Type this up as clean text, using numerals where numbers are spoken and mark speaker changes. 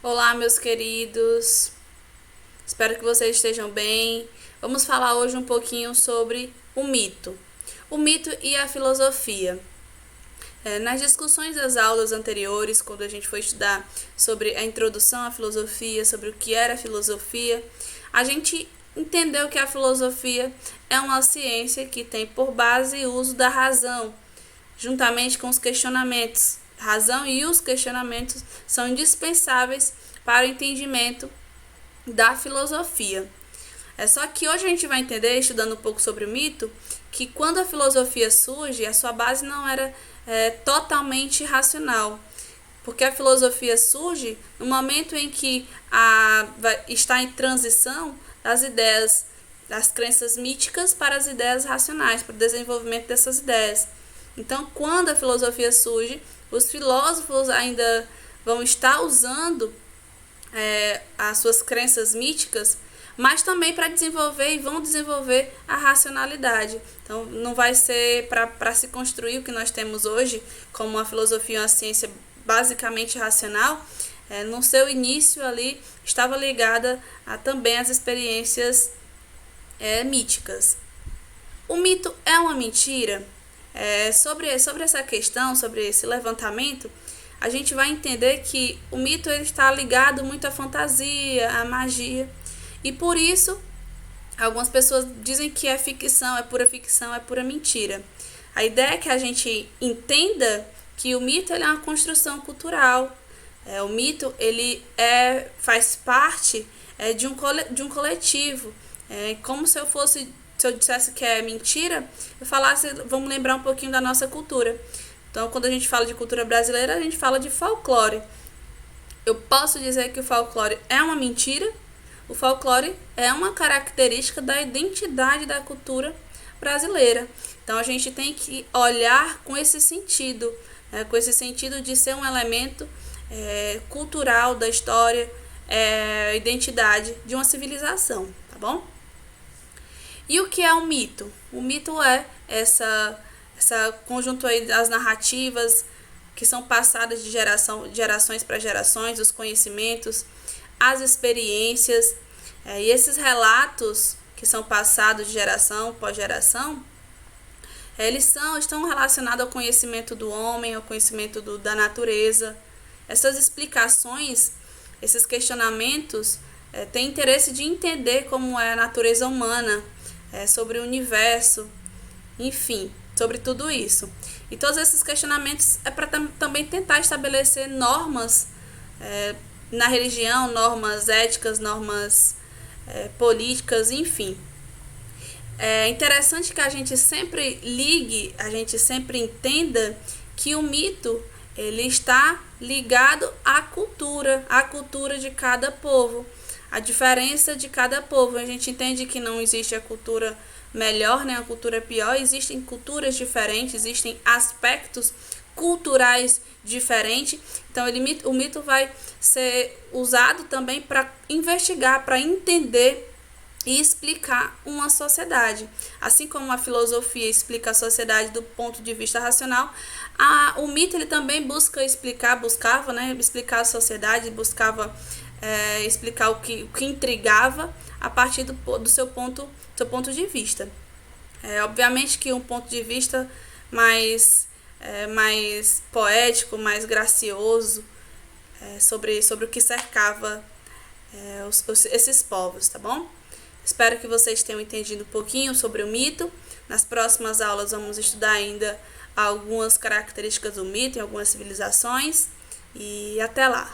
Speaker 1: Olá, meus queridos. Espero que vocês estejam bem. Vamos falar hoje um pouquinho sobre o mito. O mito e a filosofia. Nas discussões das aulas anteriores, quando a gente foi estudar sobre a introdução à filosofia, sobre o que era a filosofia, a gente entendeu que a filosofia é uma ciência que tem por base o uso da razão, juntamente com os questionamentos. Razão e os questionamentos são indispensáveis para o entendimento da filosofia. É só que hoje a gente vai entender, estudando um pouco sobre o mito, que quando a filosofia surge, a sua base não era totalmente racional. Porque a filosofia surge no momento em que está em transição das ideias, das crenças míticas para as ideias racionais, para o desenvolvimento dessas ideias. Então, quando a filosofia surge, os filósofos ainda vão estar usando as suas crenças míticas, mas também para desenvolver e vão desenvolver a racionalidade. Então, não vai ser para se construir o que nós temos hoje, como uma filosofia, uma ciência basicamente racional. No seu início ali estava ligada também às experiências míticas. O mito é uma mentira? Sobre essa questão, sobre esse levantamento, a gente vai entender que o mito ele está ligado muito à fantasia, à magia, e por isso algumas pessoas dizem que é ficção, é pura mentira. A ideia é que a gente entenda que o mito ele é uma construção cultural. O mito ele faz parte de um coletivo. Como se eu dissesse que é mentira, eu falasse, vamos lembrar um pouquinho da nossa cultura. Então, quando a gente fala de cultura brasileira, a gente fala de folclore. Eu posso dizer que o folclore é uma mentira? O folclore é uma característica da identidade da cultura brasileira. Então, a gente tem que olhar com esse sentido, com esse sentido de ser um elemento cultural da história, identidade de uma civilização, tá bom? E o que é um mito? O mito é essa conjunto aí das narrativas que são passadas de gerações para gerações, os conhecimentos, as experiências, e esses relatos que são passados de geração por geração, estão relacionados ao conhecimento do homem, ao conhecimento da natureza. Essas explicações, esses questionamentos, têm interesse de entender como é a natureza humana, sobre o universo, enfim, sobre tudo isso. E todos esses questionamentos é para também tentar estabelecer normas na religião, normas éticas, normas políticas, enfim. É interessante que a gente sempre a gente sempre entenda que o mito ele está ligado à cultura de cada povo, a diferença de cada povo. A gente entende que não existe a cultura melhor nem a cultura pior, existem culturas diferentes, existem aspectos culturais diferentes. Então o mito vai ser usado também para investigar, para entender e explicar uma sociedade. Assim como a filosofia explica a sociedade do ponto de vista racional, o mito ele também buscava explicar a sociedade, buscava explicar o que intrigava a partir do seu ponto de vista. Obviamente que um ponto de vista mais poético, mais gracioso, sobre o que cercava esses povos, tá bom? Espero que vocês tenham entendido um pouquinho sobre o mito. Nas próximas aulas vamos estudar ainda algumas características do mito em algumas civilizações. E até lá!